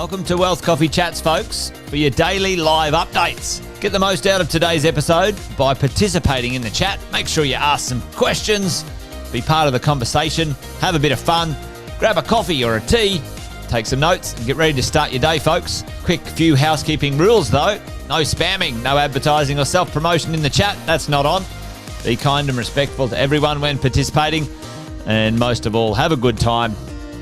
Welcome to Wealth Coffee Chats, folks, for your daily live updates. Get the most out of today's episode by participating in the chat. Make sure you ask some questions, be part of the conversation, have a bit of fun, grab a coffee or a tea, take some notes, and get ready to start your day, folks. Quick few housekeeping rules, though. No spamming, no advertising or self-promotion in the chat. That's not on. Be kind and respectful to everyone when participating. And most of all, have a good time.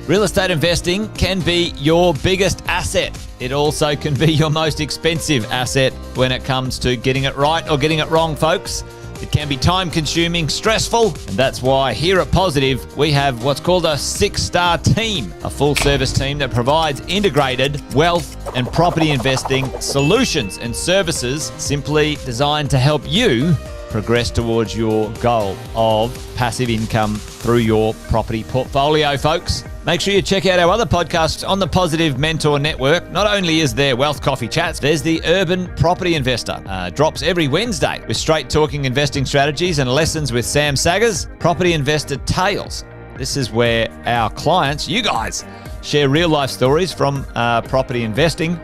Real estate investing can be your biggest asset. It also can be your most expensive asset when it comes to getting it right or getting it wrong, folks. It can be time-consuming, stressful, and that's why here at Positive, we have what's called a 6-star team, a full-service team that provides integrated wealth and property investing solutions and services simply designed to help you progress towards your goal of passive income through your property portfolio, folks. Make sure you check out our other podcasts on the Positive Mentor Network. Not only is there Wealth Coffee Chats, there's the Urban Property Investor. Drops every Wednesday with straight talking investing strategies and lessons with Sam Saggers. Property Investor Tales. This is where our clients, you guys, share real life stories from property investing,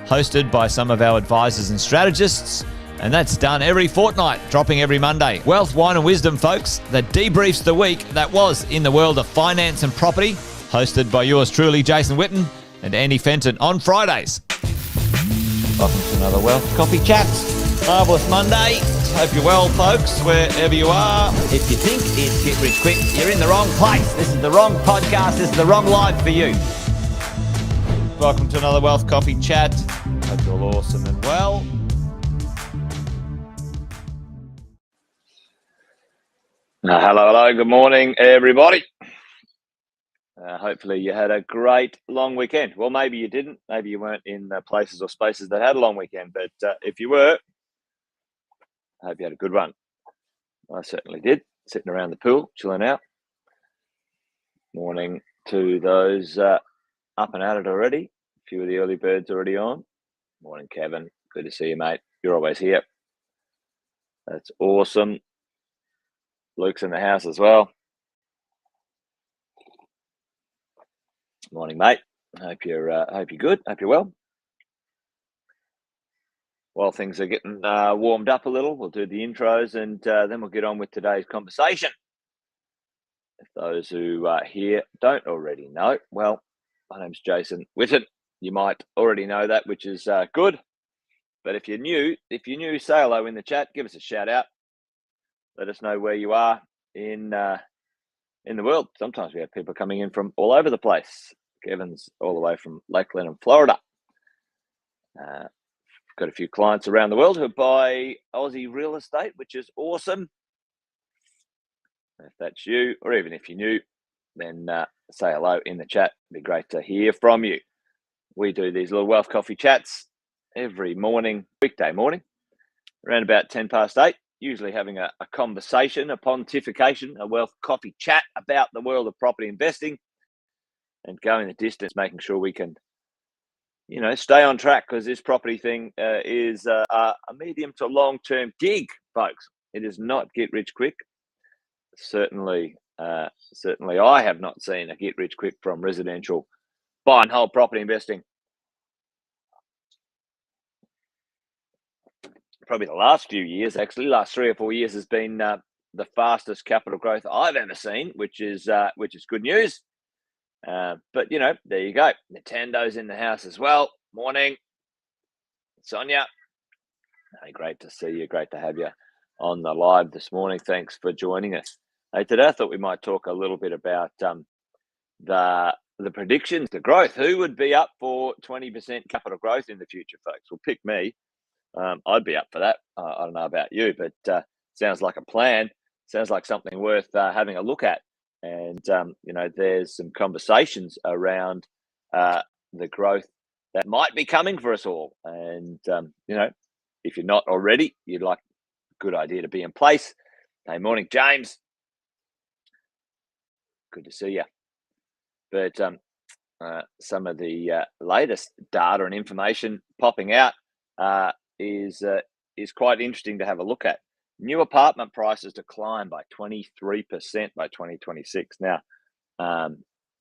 hosted by some of our advisors and strategists. And that's done every fortnight, dropping every Monday. Wealth, Wine and Wisdom, folks, that debriefs the week that was in the world of finance and property, hosted by yours truly, Jason Witten and Andy Fenton on Fridays. Welcome to another Wealth Coffee Chats. Marvellous Monday. Hope you're well, folks, wherever you are. If you think it's Get Rich Quick, you're in the wrong place. This is the wrong podcast. This is the wrong live for you. Welcome to another Wealth Coffee Chat. Hope you're all awesome and well. Hello. Good morning, everybody. Hopefully you had a great long weekend. Well, maybe you didn't. Maybe you weren't in places or spaces that had a long weekend. But if you were, I hope you had a good one. I certainly did. Sitting around the pool, chilling out. Morning to those up and at it already. A few of the early birds already on. Morning, Kevin. Good to see you, mate. You're always here. That's awesome. Luke's in the house as well. Morning, mate. Hope you're good. Hope you're well. While things are getting warmed up a little, we'll do the intros and then we'll get on with today's conversation. If those who are here don't already know, well, my name's Jason Witten. You might already know that, which is good. But if you're new, say hello in the chat. Give us a shout out. Let us know where you are in the world. Sometimes we have people coming in from all over the place. Kevin's all the way from Lakeland in Florida. Got a few clients around the world who buy Aussie real estate, which is awesome. If that's you, or even if you're new, then say hello in the chat. It'd be great to hear from you. We do these little Wealth Coffee Chats every morning, weekday morning, around about 8:10. Usually having a conversation, a pontification, a Wealth Coffee Chat about the world of property investing and going the distance, making sure we can, stay on track, because this property thing is a medium to long-term gig, folks. It is not get rich quick. Certainly I have not seen a get rich quick from residential buy and hold property investing. Probably the last few years, actually, last 3 or 4 years has been the fastest capital growth I've ever seen, which is good news. But there you go. Nintendo's in the house as well. Morning, Sonia. Hey, great to see you. Great to have you on the live this morning. Thanks for joining us. Hey, today I thought we might talk a little bit about the predictions, the growth. Who would be up for 20% capital growth in the future, folks? Well, pick me. I'd be up for that. I don't know about you, but sounds like a plan. Sounds like something worth having a look at. And, there's some conversations around the growth that might be coming for us all. And, if you're not already, you'd like a good idea to be in place. Hey, morning, James. Good to see you. But some of the latest data and information popping out is quite interesting to have a look at. New apartment prices declined by 23% by 2026. Now,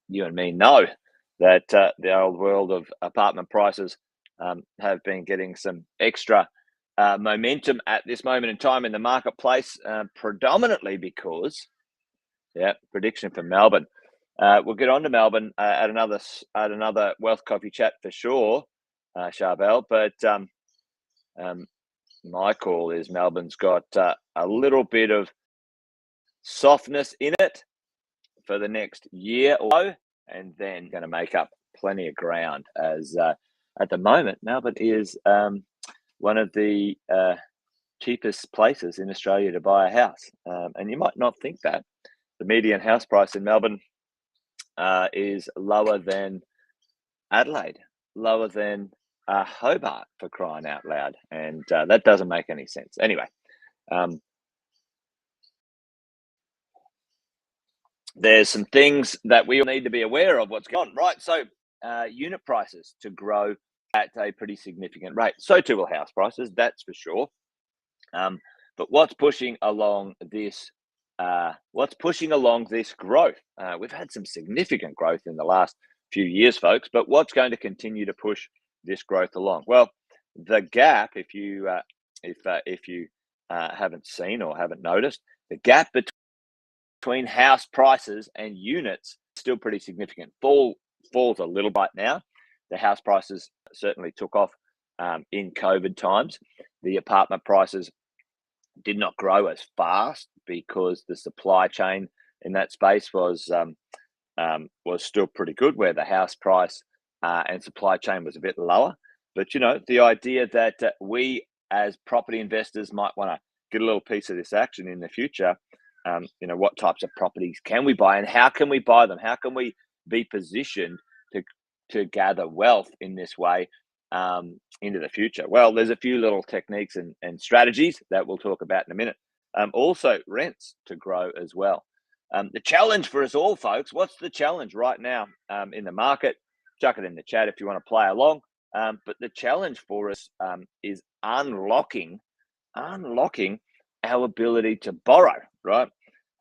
you and me know that the old world of apartment prices have been getting some extra momentum at this moment in time in the marketplace, predominantly because, prediction for Melbourne. We'll get on to Melbourne at another Wealth Coffee chat for sure, Charbel. But my call is Melbourne's got a little bit of softness in it for the next year or so, and then going to make up plenty of ground as at the moment Melbourne is one of the cheapest places in Australia to buy a house. And you might not think that. The median house price in Melbourne is lower than Adelaide, lower than Hobart, for crying out loud. And that doesn't make any sense. Anyway, there's some things that we all need to be aware of what's going on, right? So unit prices to grow at a pretty significant rate. So too will house prices, that's for sure. But what's pushing along this growth? We've had some significant growth in the last few years, folks, but what's going to continue to push this growth along? Well, the gap, if you haven't seen or haven't noticed, the gap between house prices and units is still pretty significant. Falls a little bit now. The house prices certainly took off in COVID times. The apartment prices did not grow as fast because the supply chain in that space was still pretty good, where the house price and supply chain was a bit lower. But the idea that we as property investors might want to get a little piece of this action in the future. What types of properties can we buy and how can we buy them? How can we be positioned to gather wealth in this way into the future? Well, there's a few little techniques and strategies that we'll talk about in a minute. Also, rents to grow as well. The challenge for us all, folks, what's the challenge right now in the market? Chuck it in the chat if you want to play along. But the challenge for us is unlocking our ability to borrow, right?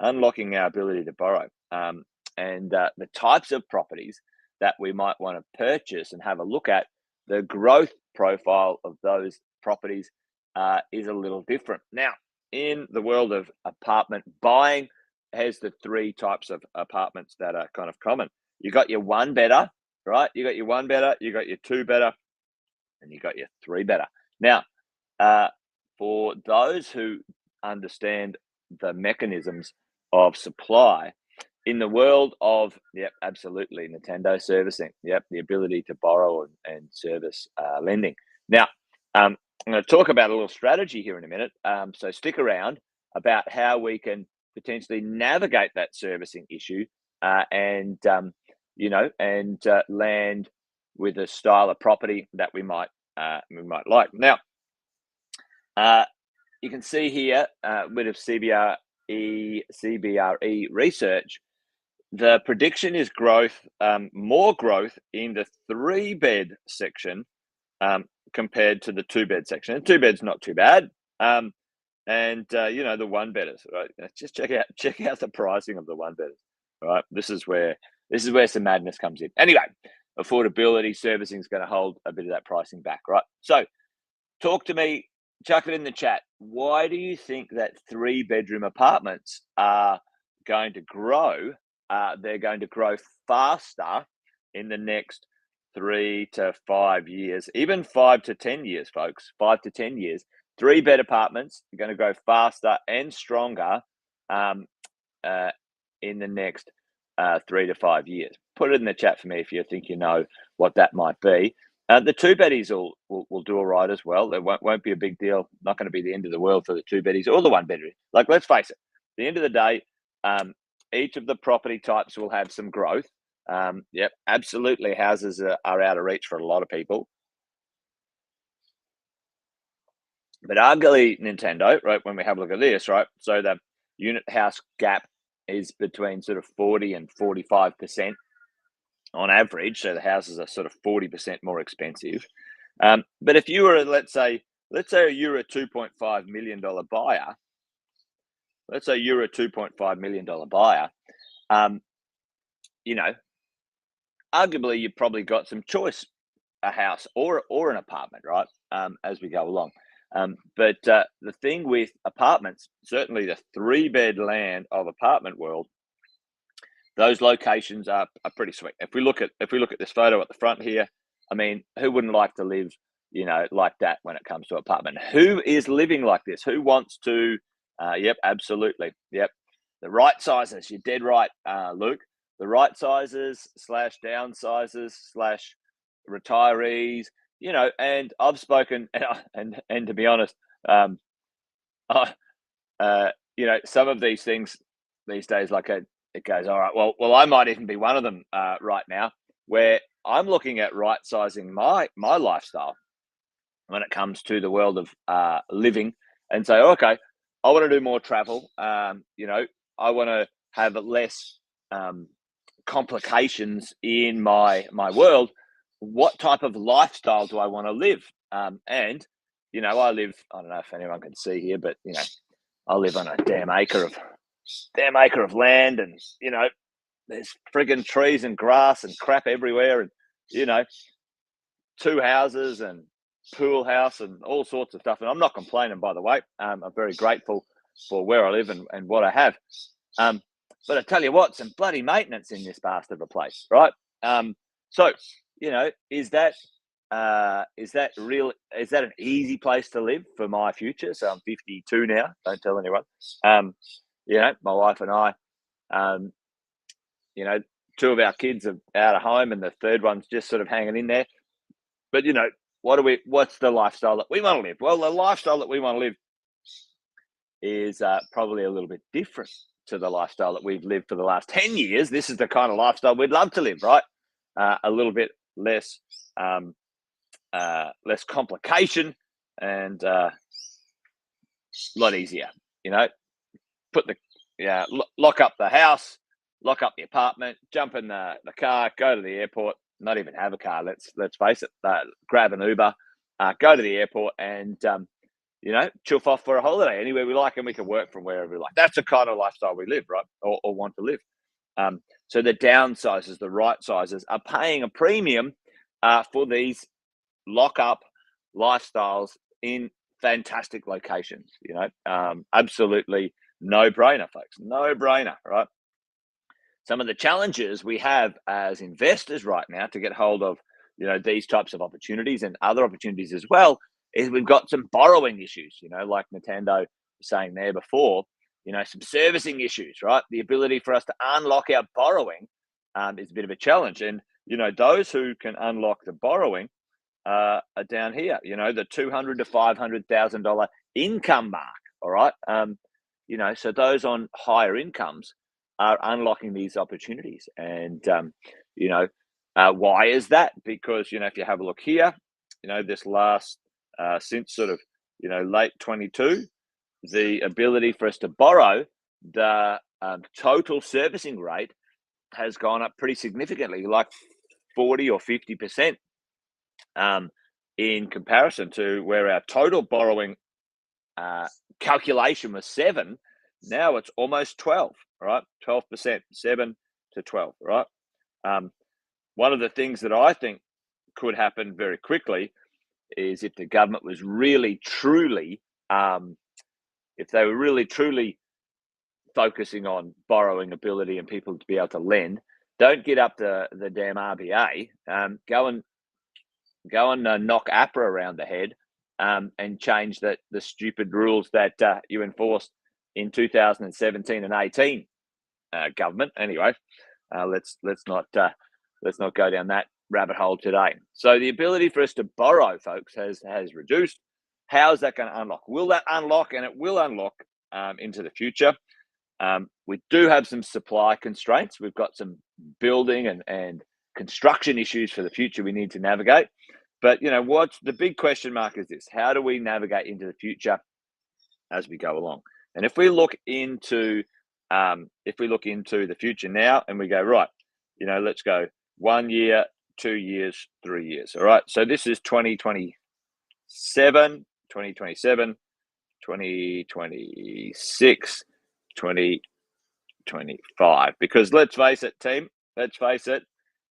Unlocking our ability to borrow. And the types of properties that we might want to purchase and have a look at, the growth profile of those properties is a little different. Now, in the world of apartment buying, has the three types of apartments that are kind of common. You got your one better, right? You got your one better, you got your two better, and you got your three better. Now, for those who understand the mechanisms of supply, in the world of, absolutely, Nintendo servicing, the ability to borrow and service lending. Now, I'm going to talk about a little strategy here in a minute, so stick around about how we can potentially navigate that servicing issue and land with a style of property that we might like. Now, you can see here a bit of CBRE research. The prediction is growth, more growth in the 3-bed section compared to the 2-bed section. And 2-bed's not too bad. The 1-bedders, right? Just check out the pricing of the 1-bedders, right? This is where some madness comes in. Anyway, affordability servicing is going to hold a bit of that pricing back, right? So, talk to me. Chuck it in the chat. Why do you think that 3-bedroom apartments are going to grow? They're going to grow faster in the next 3 to 5 years, even 5 to 10 years, folks. 5 to 10 years. 3-bed apartments are going to grow faster and stronger in the next 3 to 5 years. Put it in the chat for me if you think you know what that might be. The 2-beddies will do all right as well. It won't be a big deal. Not going to be the end of the world for the 2-beddies or the 1-bedroom. Like, let's face it. At the end of the day, each of the property types will have some growth. Absolutely. Houses are out of reach for a lot of people. But arguably, Nintendo, right, when we have a look at this, right, so the unit house gap is between sort of 40 and 45% on average. So the houses are sort of 40% more expensive. But if you were, let's say you're a $2.5 million buyer, arguably you've probably got some choice, a house or an apartment, right? As we go along. But the thing with apartments, certainly the 3-bed land of apartment world, those locations are pretty sweet. If we look at this photo at the front here, I mean, who wouldn't like to live, like that when it comes to apartment? Who is living like this? Who wants to? Yep, absolutely. Yep, the right sizes. You're dead right, Luke. The right sizes / downsizes / retirees. And I've spoken, and to be honest, I, some of these things these days, like it goes, all right. Well, I might even be one of them right now, where I'm looking at right sizing my lifestyle when it comes to the world of living, and say, okay, I want to do more travel. I want to have less complications in my world. What type of lifestyle do I want to live? And I live. I don't know if anyone can see here, but I live on a damn acre of land, and there's friggin' trees and grass and crap everywhere, and 2 houses and pool house and all sorts of stuff. And I'm not complaining, by the way. I'm very grateful for where I live and what I have. But I tell you what, some bloody maintenance in this bastard of a place, right? So is that an easy place to live for my future? So I'm 52 now. Don't tell anyone. My wife and I, 2 of our kids are out of home, and the third one's just sort of hanging in there. But what's the lifestyle that we want to live? Well, the lifestyle that we want to live is probably a little bit different to the lifestyle that we've lived for the last 10 years. This is the kind of lifestyle we'd love to live, right? A little bit less complication, and a lot easier. Lock up the house, lock up the apartment, jump in the car, go to the airport. Not even have a car. Let's face it. Grab an Uber, go to the airport, and chuff off for a holiday anywhere we like, and we can work from wherever we like. That's the kind of lifestyle we live, right? Or want to live. So the downsizers, the right sizes, are paying a premium for these lock-up lifestyles in fantastic locations. Absolutely no-brainer, folks. No-brainer, right? Some of the challenges we have as investors right now to get hold of, these types of opportunities and other opportunities as well, is we've got some borrowing issues, like Nintendo was saying there before, some servicing issues, right? The ability for us to unlock our borrowing is a bit of a challenge. And, those who can unlock the borrowing are down here, the $200,000 to $500,000 income mark. All right. So those on higher incomes are unlocking these opportunities. And, why is that? Because, if you have a look here, this last, since sort of, late 22, the ability for us to borrow, the total servicing rate has gone up pretty significantly, like 40 or 50% in comparison to where our total borrowing calculation was 7. Now it's almost 12, right? 12%, 7 to 12, right? One of the things that I think could happen very quickly is if the government was really, truly, if they were really, truly focusing on borrowing ability and people to be able to lend, don't get up to the damn RBA. Go and knock APRA around the head and change the stupid rules that you enforced in 2017 and 18. Government, anyway. Let's not go down that rabbit hole today. So the ability for us to borrow, folks, has reduced. How is that going to unlock? Will that unlock? And it will unlock into the future. We do have some supply constraints. We've got some building and construction issues for the future we need to navigate. But what's the big question mark is this: how do we navigate into the future as we go along? And if we look into the future now, and we go right, let's go 1 year, 2 years, 3 years. All right. So this is 2027, 2026, 2025. Because let's face it, team. Let's face it.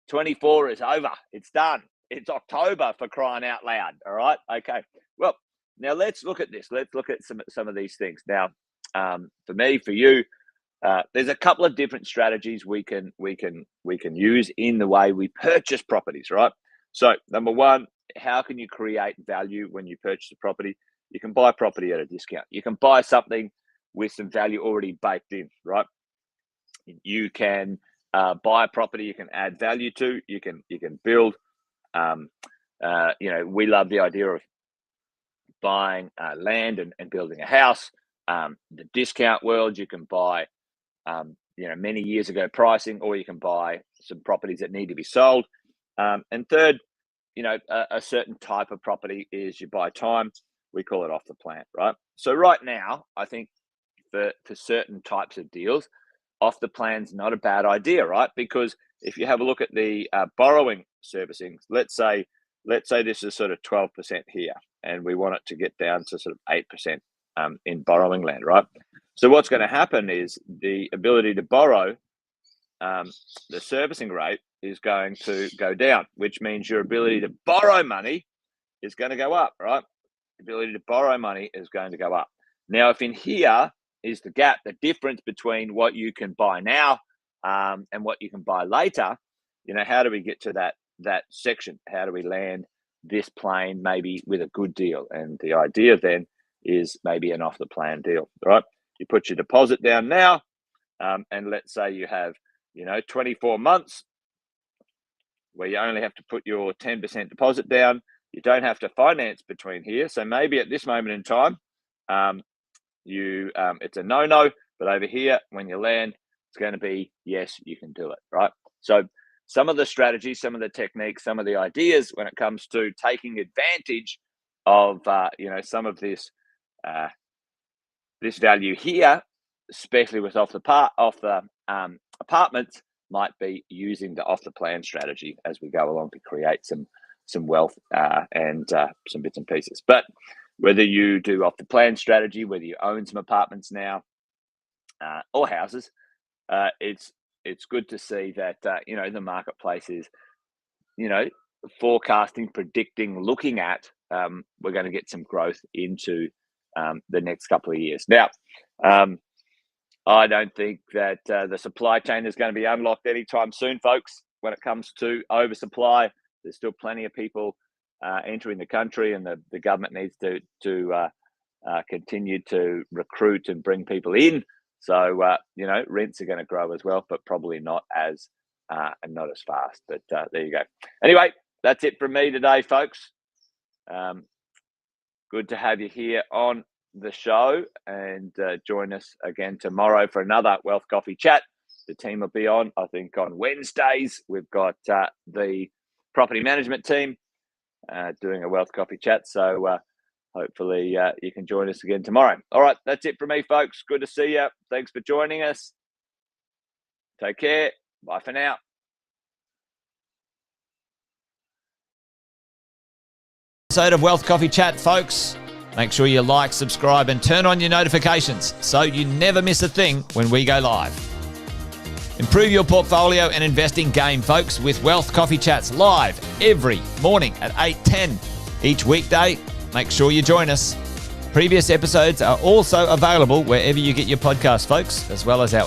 24 is over. It's done. It's October, for crying out loud. All right. Okay. Well, now let's look at this. Let's look at some of these things. Now, for me, for you, there's a couple of different strategies we can use in the way we purchase properties, right? So, number one, how can you create value when you purchase a property? You can buy property at a discount. You can buy something with some value already baked in, right? You can buy a property you can add value to. You can build. We love the idea of buying land and building a house. The discount world, you can buy, many years ago pricing, or you can buy some properties that need to be sold. And third, a certain type of property is you buy time. We call it off the plan, right? So right now, I think for certain types of deals, off the plan's not a bad idea, right? Because if you have a look at the borrowing servicing, let's say this is sort of 12% here, and we want it to get down to sort of 8% in borrowing land, right? So what's going to happen is the ability to borrow, the servicing rate is going to go down, which means your ability to borrow money is going to go up, right? The ability to borrow money is going to go up. Now, if in here is the gap, the difference between what you can buy now and what you can buy later, how do we get to that section? How do we land this plane maybe with a good deal? And the idea then is maybe an off the plan deal, right? You put your deposit down now, and let's say you have 24 months where you only have to put your 10% deposit down. You don't have to finance between here. So maybe at this moment in time, it's a no-no, but over here, when you land, it's going to be, yes, you can do it, right? So some of the strategies, some of the techniques, some of the ideas when it comes to taking advantage of, some of this value here, especially with off the apartments, might be using the off the plan strategy as we go along to create some wealth and some bits and pieces. But whether you do off the plan strategy, whether you own some apartments now or houses, it's good to see that the marketplace is forecasting, predicting, looking at. We're going to get some growth into the next couple of years. Now, I don't think that the supply chain is going to be unlocked anytime soon, folks. When it comes to oversupply, there's still plenty of people entering the country, and the government needs to continue to recruit and bring people in. So rents are going to grow as well, but probably not as fast. But there you go. Anyway, that's it from me today, folks. Good to have you here on the show, and join us again tomorrow for another Wealth Coffee Chat. The team will be on, I think, on Wednesdays. We've got the property management team doing a Wealth Coffee Chat. So hopefully you can join us again tomorrow. All right, that's it from me, folks. Good to see you. Thanks for joining us. Take care. Bye for now. Episode of Wealth Coffee Chat, folks. Make sure you like, subscribe, and turn on your notifications so you never miss a thing when we go live. Improve your portfolio and investing game, folks, with Wealth Coffee Chats live every morning at 8:10 each weekday. Make sure you join us. Previous episodes are also available wherever you get your podcasts, folks, as well as our